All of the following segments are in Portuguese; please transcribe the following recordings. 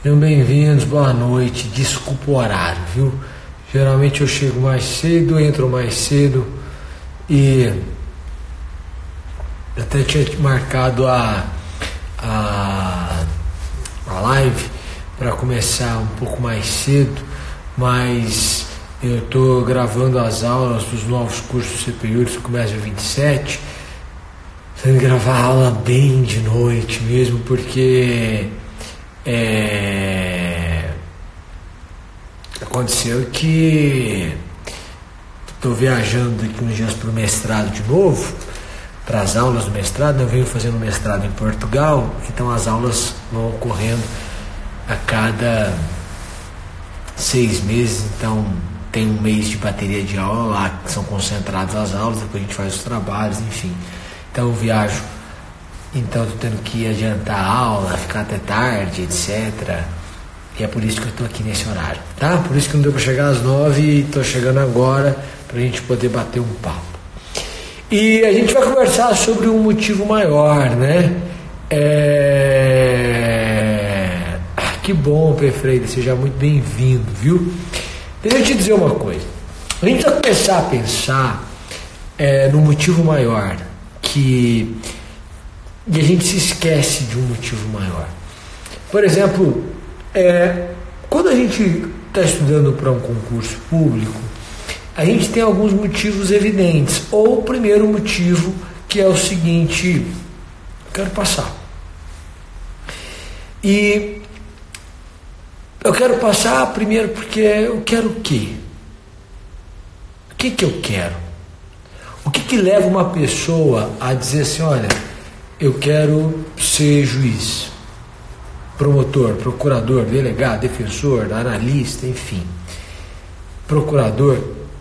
Sejam bem-vindos, boa noite. Desculpa o horário, viu? Geralmente eu chego mais cedo, entro mais cedo e até tinha marcado a live para começar um pouco mais cedo, mas eu estou gravando as aulas dos novos cursos CPU, que começa dia 27. Tenho que gravar a aula bem de noite mesmo, porque aconteceu que estou viajando daqui uns dias para o mestrado de novo, para as aulas do mestrado. Eu venho fazendo mestrado em Portugal, então as aulas vão ocorrendo a cada 6 meses, então tem um mês de bateria de aula lá, que são concentradas as aulas, depois a gente faz os trabalhos, enfim. Então eu viajo, então estou tendo que adiantar a aula, ficar até tarde, etc. E é por isso que eu estou aqui nesse horário, tá? Por isso que não deu para chegar às 9 e estou chegando agora para a gente poder bater um papo. E a gente vai conversar sobre um motivo maior, né? Que bom, P. Freire, seja muito bem-vindo, viu? Deixa eu te dizer uma coisa. A gente vai começar a pensar no motivo maior, e a gente se esquece de um motivo maior. Por exemplo, quando a gente está estudando para um concurso público, a gente tem alguns motivos evidentes. Ou o primeiro motivo, que é o seguinte: eu quero passar. E eu quero passar primeiro porque eu quero o quê? O que eu quero? O que leva uma pessoa a dizer assim: olha, eu quero ser juiz, promotor, procurador, delegado, defensor, analista, enfim, procurador?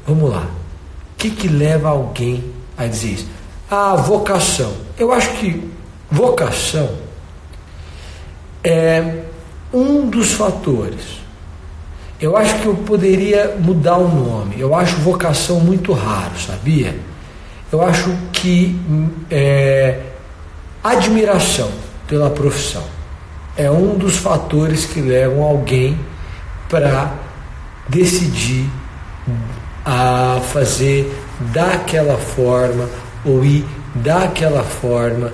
Vamos lá. O que leva alguém a dizer isso? A vocação. Eu acho que vocação é um dos fatores. Eu acho que eu poderia mudar o nome. Eu acho vocação muito raro, sabia? Eu acho que admiração pela profissão é um dos fatores que levam alguém para decidir a fazer daquela forma, ou ir daquela forma,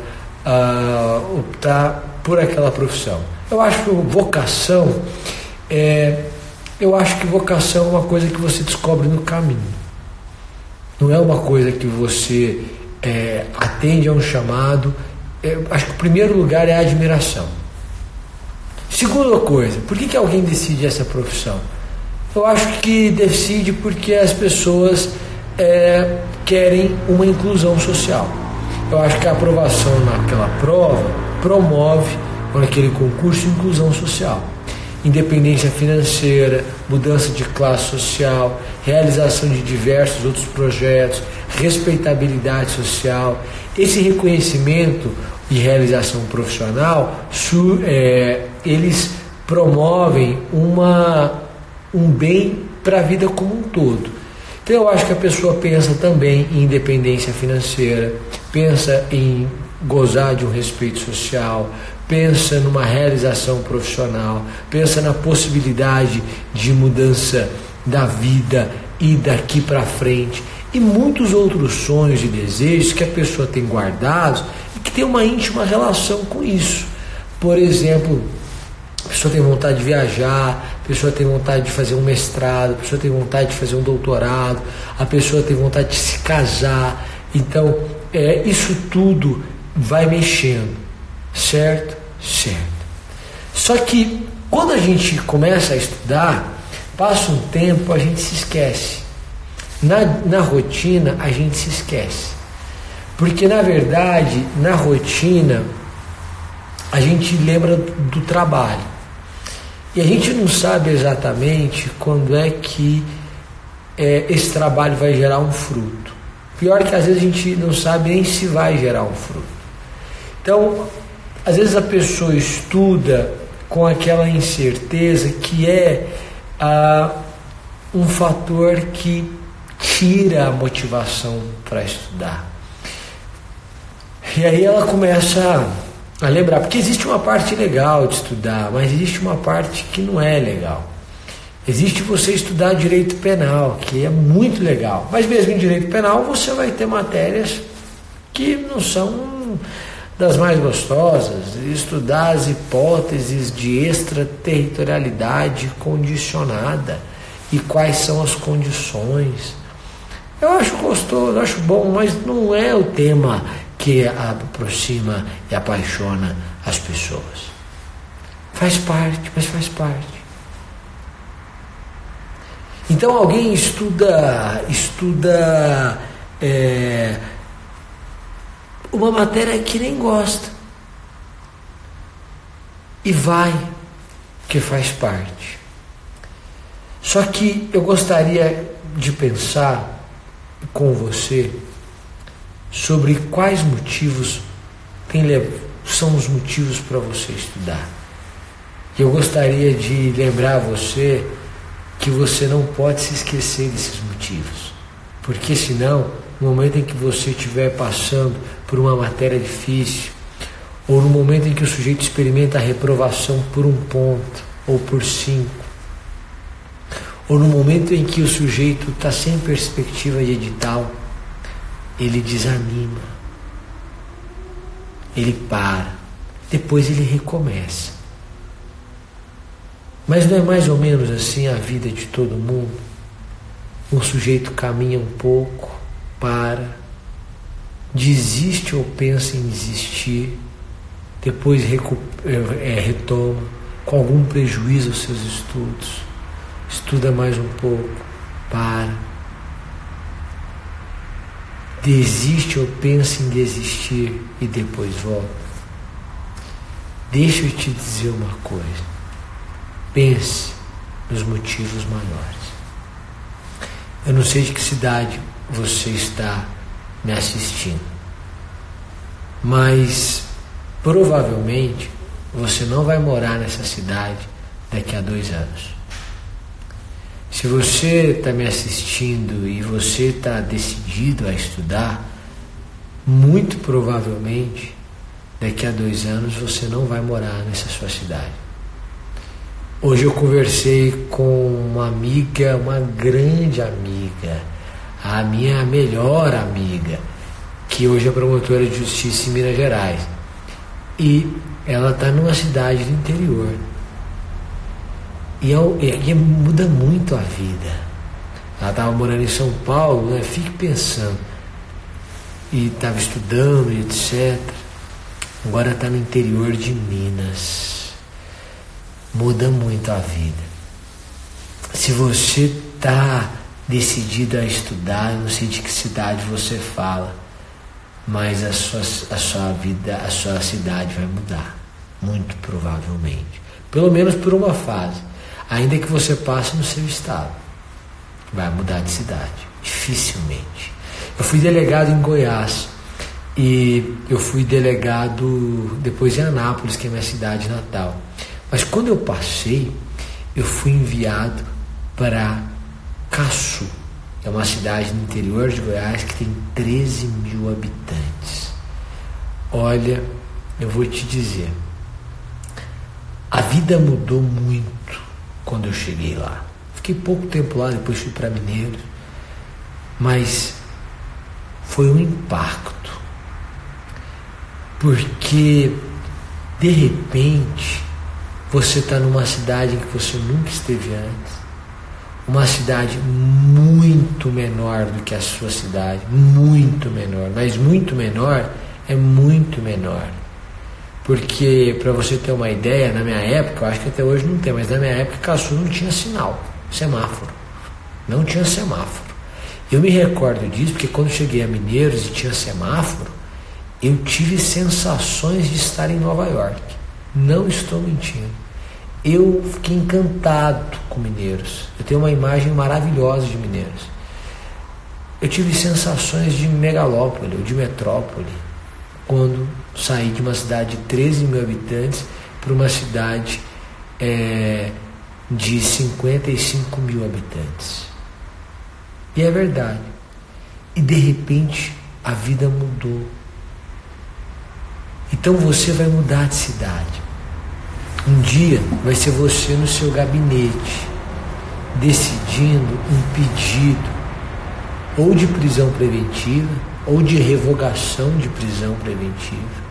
optar por aquela profissão. Eu acho que vocação é uma coisa que você descobre no caminho. Não é uma coisa que você atende a um chamado. Acho que o primeiro lugar é a admiração. Segunda coisa, por que alguém decide essa profissão? Eu acho que decide porque as pessoas querem uma inclusão social. Eu acho que a aprovação naquela prova promove, naquele concurso, inclusão social. Independência financeira, mudança de classe social, realização de diversos outros projetos, respeitabilidade social. Esse reconhecimento e realização profissional, eles promovem um bem para a vida como um todo. Então eu acho que a pessoa pensa também em independência financeira, pensa em gozar de um respeito social, pensa numa realização profissional, pensa na possibilidade de mudança da vida e daqui para frente, e muitos outros sonhos e desejos que a pessoa tem guardados e que tem uma íntima relação com isso. Por exemplo, a pessoa tem vontade de viajar, a pessoa tem vontade de fazer um mestrado, a pessoa tem vontade de fazer um doutorado, a pessoa tem vontade de se casar. Então, isso tudo vai mexendo, certo? Certo. Só que quando a gente começa a estudar, passa um tempo, a gente se esquece. Na rotina, a gente se esquece. Porque, na verdade, na rotina, a gente lembra do trabalho. E a gente não sabe exatamente quando é que esse trabalho vai gerar um fruto. Pior que às vezes a gente não sabe nem se vai gerar um fruto. Então, às vezes a pessoa estuda com aquela incerteza que um fator que tira a motivação para estudar. E aí ela começa a lembrar, porque existe uma parte legal de estudar, mas existe uma parte que não é legal. Existe você estudar direito penal, que é muito legal, mas mesmo em direito penal você vai ter matérias que não são das mais gostosas. Estudar as hipóteses de extraterritorialidade condicionada e quais são as condições. Eu acho gostoso, eu acho bom, mas não é o tema que aproxima e apaixona as pessoas. Faz parte, mas faz parte. Então alguém estuda uma matéria que nem gosta e vai, que faz parte. Só que eu gostaria de pensar com você sobre quais motivos são os motivos para você estudar. E eu gostaria de lembrar você que você não pode se esquecer desses motivos, porque senão, no momento em que você estiver passando por uma matéria difícil, ou no momento em que o sujeito experimenta a reprovação por 1 ponto ou por 5, ou no momento em que o sujeito está sem perspectiva de edital, ele desanima, ele para, depois ele recomeça. Mas não é mais ou menos assim a vida de todo mundo? Um sujeito caminha um pouco, para, desiste ou pensa em desistir, depois retoma, com algum prejuízo aos seus estudos, estuda mais um pouco, para, desiste ou pensa em desistir e depois volta. Deixa eu te dizer uma coisa. Pense nos motivos maiores. Eu não sei de que cidade você está me assistindo, mas provavelmente você não vai morar nessa cidade daqui a 2 anos. Se você está me assistindo e você está decidido a estudar, muito provavelmente daqui a 2 anos você não vai morar nessa sua cidade. Hoje eu conversei com uma amiga, uma grande amiga, a minha melhor amiga, que hoje é promotora de justiça em Minas Gerais. E ela está numa cidade do interior. E muda muito a vida. Ela estava morando em São Paulo, né? Fique pensando. E estava estudando, etc. Agora está no interior de Minas. Muda muito a vida. Se você está decidido a estudar, eu não sei de que cidade você fala, mas a sua vida, a sua cidade vai mudar, muito provavelmente. Pelo menos por uma fase. Ainda que você passe no seu estado, vai mudar de cidade, dificilmente. Eu fui delegado em Goiás e eu fui delegado depois em Anápolis, que é minha cidade natal. Mas quando eu passei, eu fui enviado para Caçu, é uma cidade no interior de Goiás que tem 13 mil habitantes. Olha, eu vou te dizer, a vida mudou muito quando eu cheguei lá. Fiquei pouco tempo lá, depois fui para Mineiros, mas foi um impacto, porque de repente você está numa cidade em que você nunca esteve antes, uma cidade muito menor do que a sua cidade, muito menor, mas muito menor é muito menor. Porque, para você ter uma ideia, na minha época, eu acho que até hoje não tem, mas na minha época Caçu não tinha sinal, semáforo, não tinha semáforo. Eu me recordo disso porque quando cheguei a Mineiros e tinha semáforo, eu tive sensações de estar em Nova York. Não estou mentindo. Eu fiquei encantado com Mineiros. Eu tenho uma imagem maravilhosa de Mineiros. Eu tive sensações de megalópole ou de metrópole quando saí de uma cidade de 13 mil habitantes para uma cidade de 55 mil habitantes. E é verdade. E de repente a vida mudou. Então você vai mudar de cidade. Um dia vai ser você no seu gabinete, decidindo um pedido ou de prisão preventiva ou de revogação de prisão preventiva,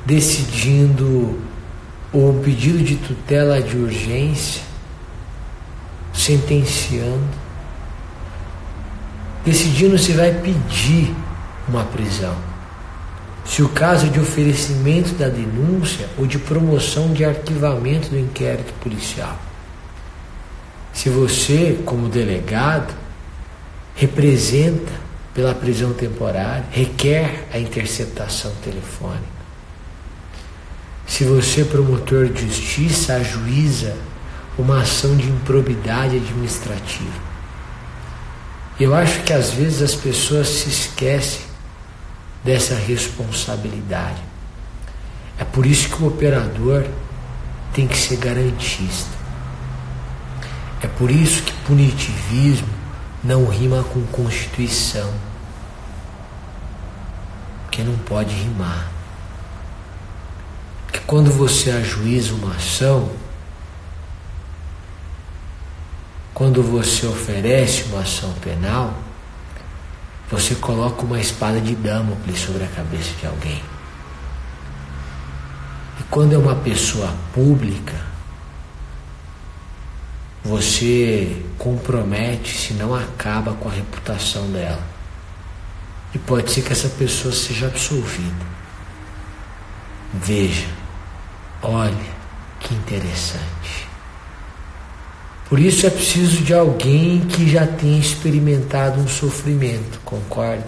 decidindo um pedido de tutela de urgência, sentenciando, decidindo se vai pedir uma prisão, se o caso é de oferecimento da denúncia ou de promoção de arquivamento do inquérito policial. Se você, como delegado, representa pela prisão temporária, requer a interceptação telefônica. Se você, promotor de justiça, ajuiza uma ação de improbidade administrativa. Eu acho que às vezes as pessoas se esquecem dessa responsabilidade. É por isso que o operador tem que ser garantista. É por isso que punitivismo não rima com Constituição. Porque não pode rimar. Porque quando você ajuiza uma ação, quando você oferece uma ação penal, você coloca uma espada de Damocles sobre a cabeça de alguém. E quando é uma pessoa pública, você compromete, se não acaba com a reputação dela. E pode ser que essa pessoa seja absolvida. Veja, olha que interessante. Por isso é preciso de alguém que já tenha experimentado um sofrimento, concorda?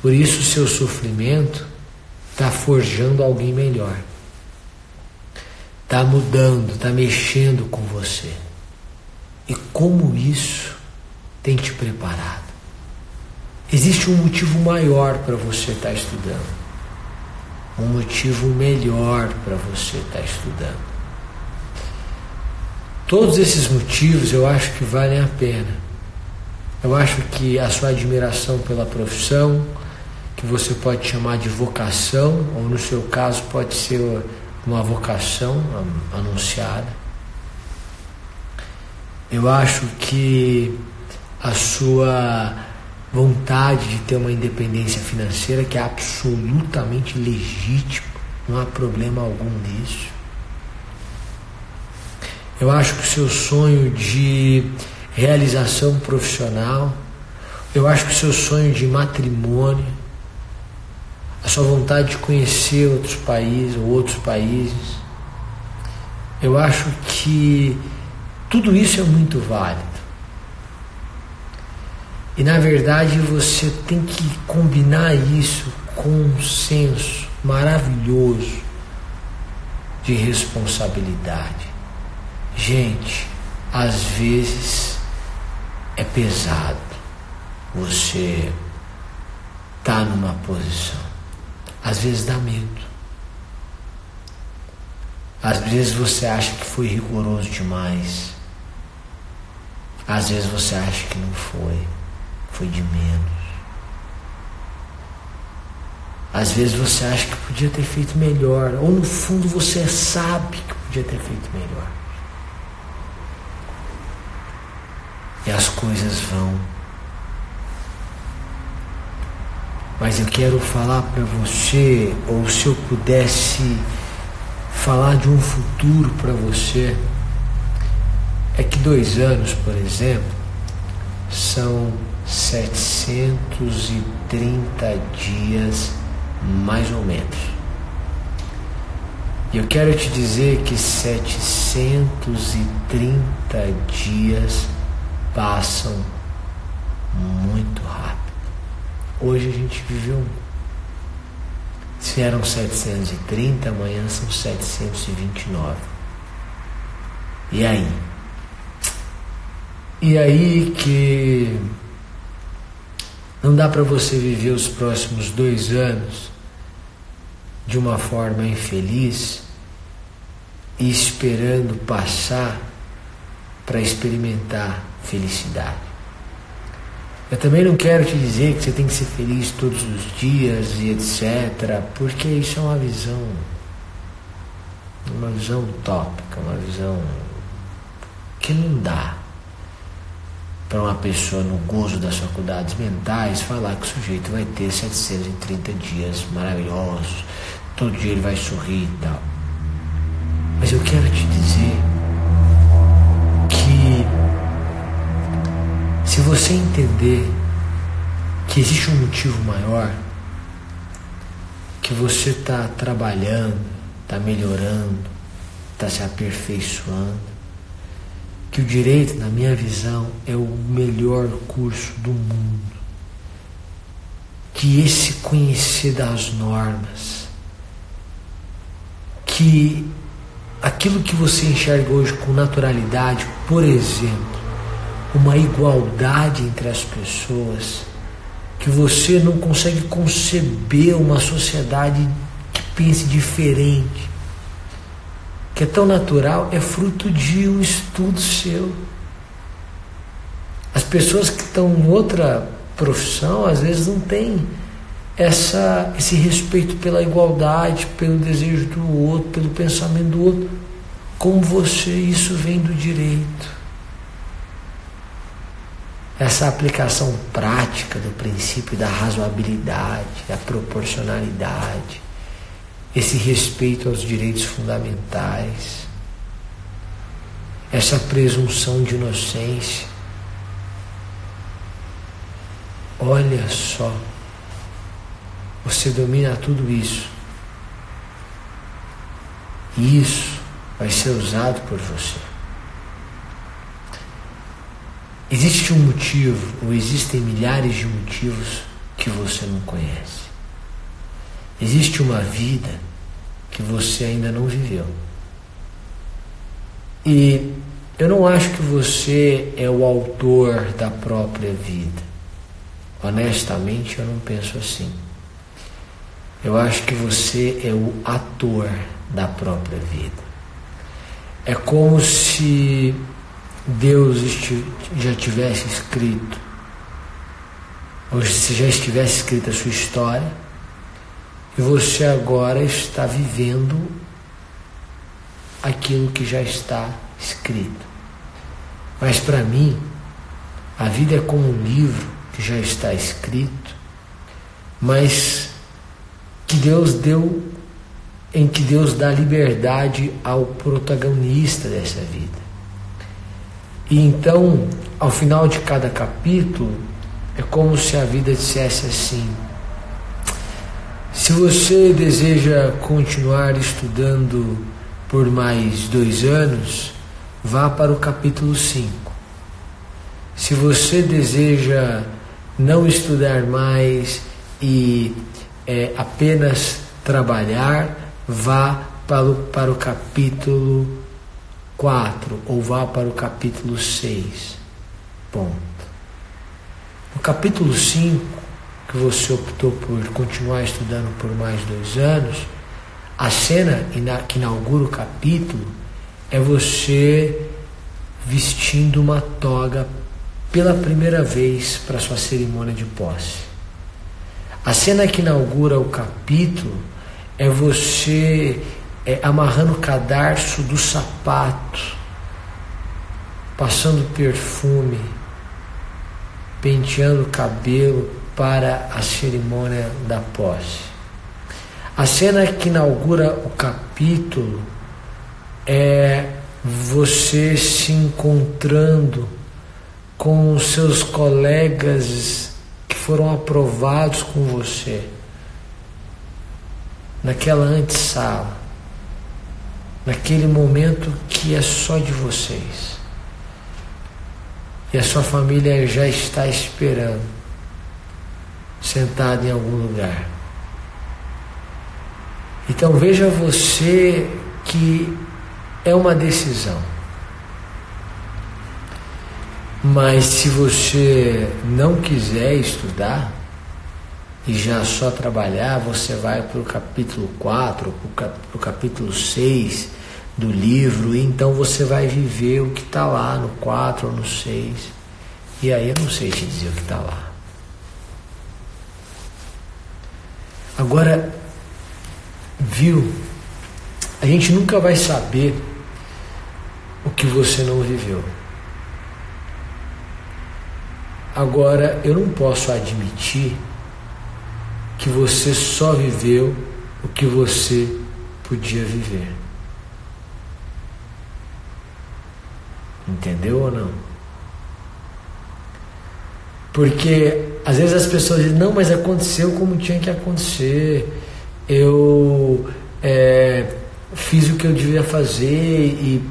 Por isso o seu sofrimento está forjando alguém melhor. Está mudando, está mexendo com você. E como isso tem te preparado? Existe um motivo maior para você estar estudando. Um motivo melhor para você estar estudando. Todos esses motivos eu acho que valem a pena. Eu acho que a sua admiração pela profissão, que você pode chamar de vocação, ou no seu caso pode ser uma vocação anunciada. Eu acho que a sua vontade de ter uma independência financeira, que é absolutamente legítima, não há problema algum nisso. Eu acho que o seu sonho de realização profissional, eu acho que o seu sonho de matrimônio, a sua vontade de conhecer outros países ou outros países, eu acho que tudo isso é muito válido. E na verdade você tem que combinar isso com um senso maravilhoso de responsabilidade. Gente, às vezes é pesado você estar numa posição. Às vezes dá medo. Às vezes você acha que foi rigoroso demais. Às vezes você acha que não foi. Foi de menos. Às vezes você acha que podia ter feito melhor. Ou no fundo você sabe que podia ter feito melhor. E as coisas vão. Mas eu quero falar para você, ou se eu pudesse falar de um futuro para você, é que 2 anos, por exemplo, são 730 dias, mais ou menos. E eu quero te dizer que 730 dias passam muito rápido. Hoje a gente viveu. Se eram 730, amanhã são 729. E aí? E aí que não dá para você viver os próximos 2 anos de uma forma infeliz e esperando passar para experimentar felicidade. Eu também não quero te dizer que você tem que ser feliz todos os dias e etc, porque isso é uma visão utópica, uma visão que não dá para uma pessoa no gozo das faculdades mentais falar que o sujeito vai ter 730 dias maravilhosos, todo dia ele vai sorrir e tal. Mas eu quero te dizer que se você entender que existe um motivo maior, que você está trabalhando, está melhorando, está se aperfeiçoando, que o direito, na minha visão, é o melhor curso do mundo, que esse conhecer das normas, que aquilo que você enxerga hoje com naturalidade, por exemplo, uma igualdade entre as pessoas, que você não consegue conceber uma sociedade que pense diferente, que é tão natural, é fruto de um estudo seu. As pessoas que estão em outra profissão, às vezes não têm esse respeito pela igualdade, pelo desejo do outro, pelo pensamento do outro. Como você, isso vem do direito. Essa aplicação prática do princípio da razoabilidade, da proporcionalidade, esse respeito aos direitos fundamentais, essa presunção de inocência. Olha só, você domina tudo isso. E isso vai ser usado por você. Existe um motivo, ou existem milhares de motivos que você não conhece. Existe uma vida que você ainda não viveu. E eu não acho que você é o autor da própria vida. Honestamente, eu não penso assim. Eu acho que você é o ator da própria vida. É como se Deus já tivesse escrito, ou se já estivesse escrita a sua história, e você agora está vivendo aquilo que já está escrito. Mas para mim, a vida é como um livro que já está escrito, mas em que Deus dá liberdade ao protagonista dessa vida. E então, ao final de cada capítulo, é como se a vida dissesse assim: se você deseja continuar estudando por mais 2 anos, vá para o capítulo 5. Se você deseja não estudar mais e apenas trabalhar, vá para o capítulo 4 ou vá para o capítulo 6. Ponto. No capítulo 5, que você optou por continuar estudando por mais 2 anos, a cena que inaugura o capítulo é você vestindo uma toga pela primeira vez para sua cerimônia de posse. A cena que inaugura o capítulo é você amarrando o cadarço do sapato, passando perfume, penteando o cabelo para a cerimônia da posse. A cena que inaugura o capítulo é você se encontrando com os seus colegas que foram aprovados com você, naquela antessala, naquele momento que é só de vocês. E a sua família já está esperando, sentada em algum lugar. Então veja você que é uma decisão. Mas se você não quiser estudar e já só trabalhar, você vai para o capítulo 4, para o capítulo 6 do livro, e então você vai viver o que está lá no 4 ou no 6. E aí eu não sei te dizer o que está lá. Agora, viu? A gente nunca vai saber o que você não viveu. Agora, eu não posso admitir que você só viveu o que você podia viver. Entendeu ou não? Porque às vezes as pessoas dizem, não, mas aconteceu como tinha que acontecer. Eu fiz o que eu devia fazer e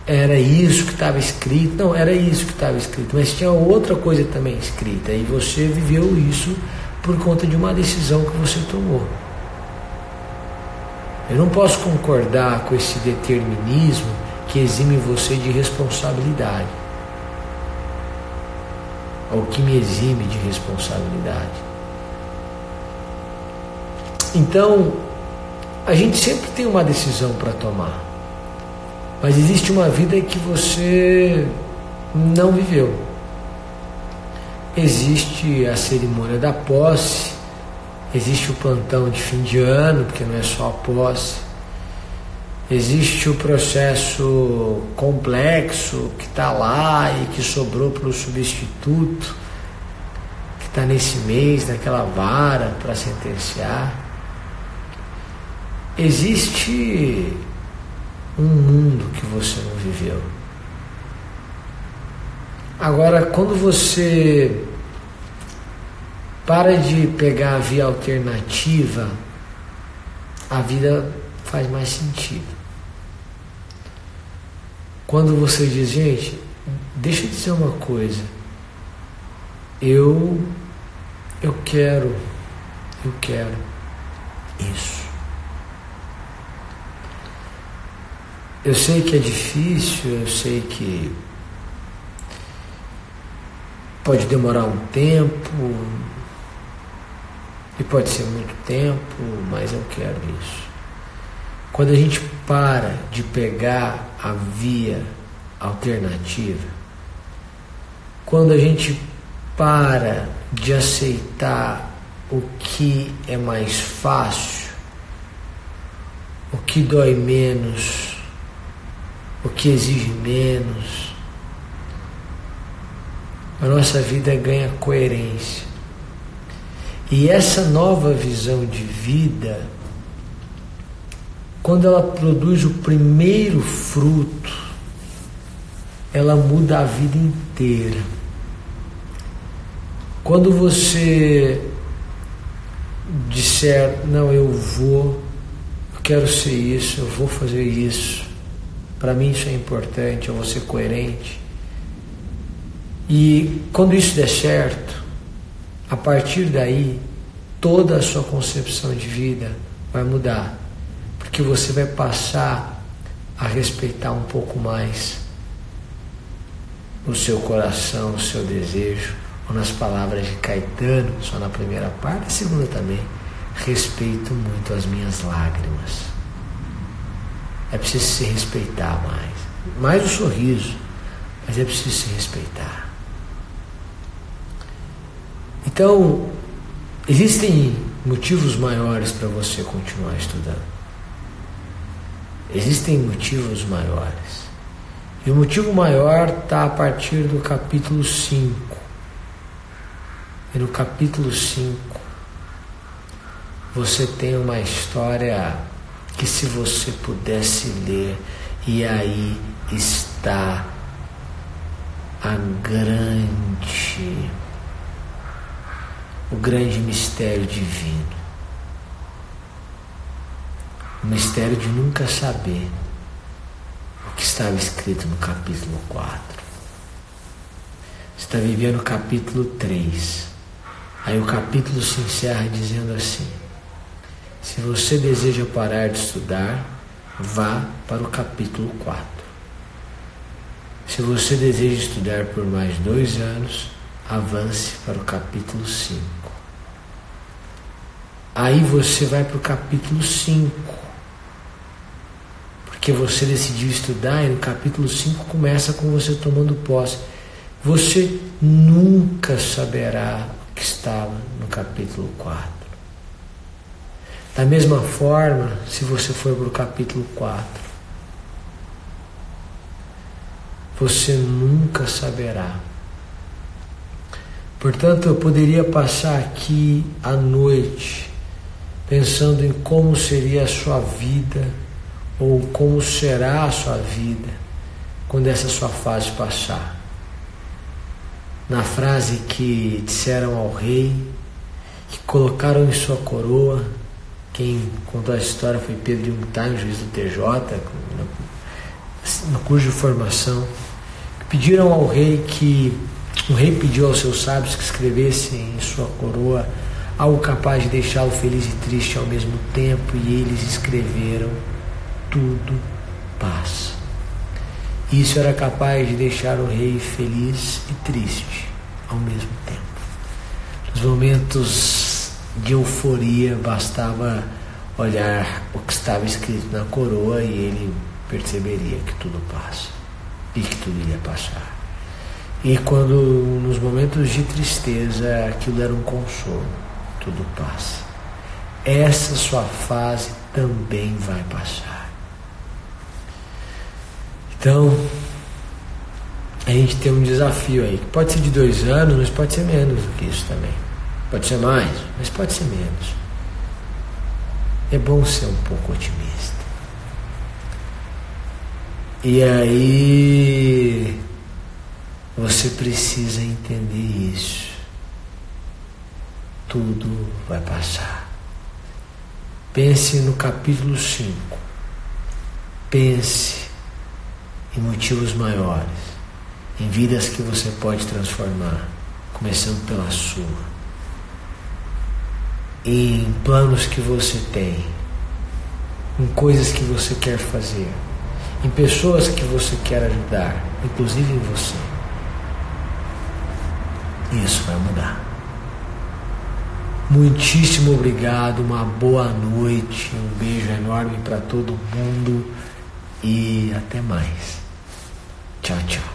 era isso que estava escrito. Não, era isso que estava escrito, mas tinha outra coisa também escrita. E você viveu isso por conta de uma decisão que você tomou. Eu não posso concordar com esse determinismo que exime você de responsabilidade, ou que me exime de responsabilidade. Então, a gente sempre tem uma decisão para tomar, mas existe uma vida que você não viveu. Existe a cerimônia da posse, existe o plantão de fim de ano, porque não é só a posse. Existe o processo complexo que está lá e que sobrou para o substituto, que está nesse mês, naquela vara para sentenciar. Existe um mundo que você não viveu. Agora, quando você para de pegar a via alternativa, a vida faz mais sentido. Quando você diz, gente, deixa eu dizer uma coisa, eu quero isso. Eu sei que é difícil, eu sei que pode demorar um tempo, e pode ser muito tempo, mas eu quero isso. Quando a gente para de pegar a via alternativa, quando a gente para de aceitar o que é mais fácil, o que dói menos, o que exige menos, a nossa vida ganha coerência. E essa nova visão de vida, quando ela produz o primeiro fruto, ela muda a vida inteira. Quando você disser, não, eu quero ser isso, eu vou fazer isso, para mim isso é importante, eu vou ser coerente. E quando isso der certo, a partir daí, toda a sua concepção de vida vai mudar. Porque você vai passar a respeitar um pouco mais o seu coração, o seu desejo, ou nas palavras de Caetano, só na primeira parte, a segunda também, respeito muito as minhas lágrimas. É preciso se respeitar mais o sorriso, mas é preciso se respeitar. Então, existem motivos maiores para você continuar estudando. Existem motivos maiores. E o motivo maior está a partir do capítulo 5. E no capítulo 5, você tem uma história que, se você pudesse ler, e aí está o grande mistério divino. O mistério de nunca saber o que estava escrito no capítulo 4. Você está vivendo o capítulo 3. Aí o capítulo se encerra dizendo assim: se você deseja parar de estudar, vá para o capítulo 4. Se você deseja estudar por mais 2 anos, avance para o capítulo 5. Aí você vai para o capítulo 5, porque você decidiu estudar, e no capítulo 5 começa com você tomando posse. você nunca saberá o que estava no capítulo 4. Da mesma forma, se você for para o capítulo 4, você nunca saberá. Portanto, eu poderia passar aqui a noite pensando em como seria a sua vida ou como será a sua vida quando essa sua fase passar. Na frase que disseram ao rei, que colocaram em sua coroa, quem contou a história foi Pedro Yungtai, juiz do TJ, no curso de formação, pediram ao rei que o rei pediu aos seus sábios que escrevessem em sua coroa algo capaz de deixá-lo feliz e triste ao mesmo tempo, e eles escreveram: tudo passa. Isso era capaz de deixar o rei feliz e triste ao mesmo tempo. Nos momentos de euforia, bastava olhar o que estava escrito na coroa e ele perceberia que tudo passa e que tudo iria passar. E quando, nos momentos de tristeza, aquilo era um consolo: tudo passa. Essa sua fase também vai passar. Então, a gente tem um desafio aí, que pode ser de 2 anos, mas pode ser menos do que isso também. Pode ser mais, mas pode ser menos. É bom ser um pouco otimista. E aí, você precisa entender isso. Tudo vai passar. Pense no capítulo 5. Pense em motivos maiores, em vidas que você pode transformar, começando pela sua, em planos que você tem, em coisas que você quer fazer, em pessoas que você quer ajudar, inclusive em você. Isso vai mudar. Muitíssimo obrigado, uma boa noite, um beijo enorme para todo mundo e até mais. Tchau, tchau.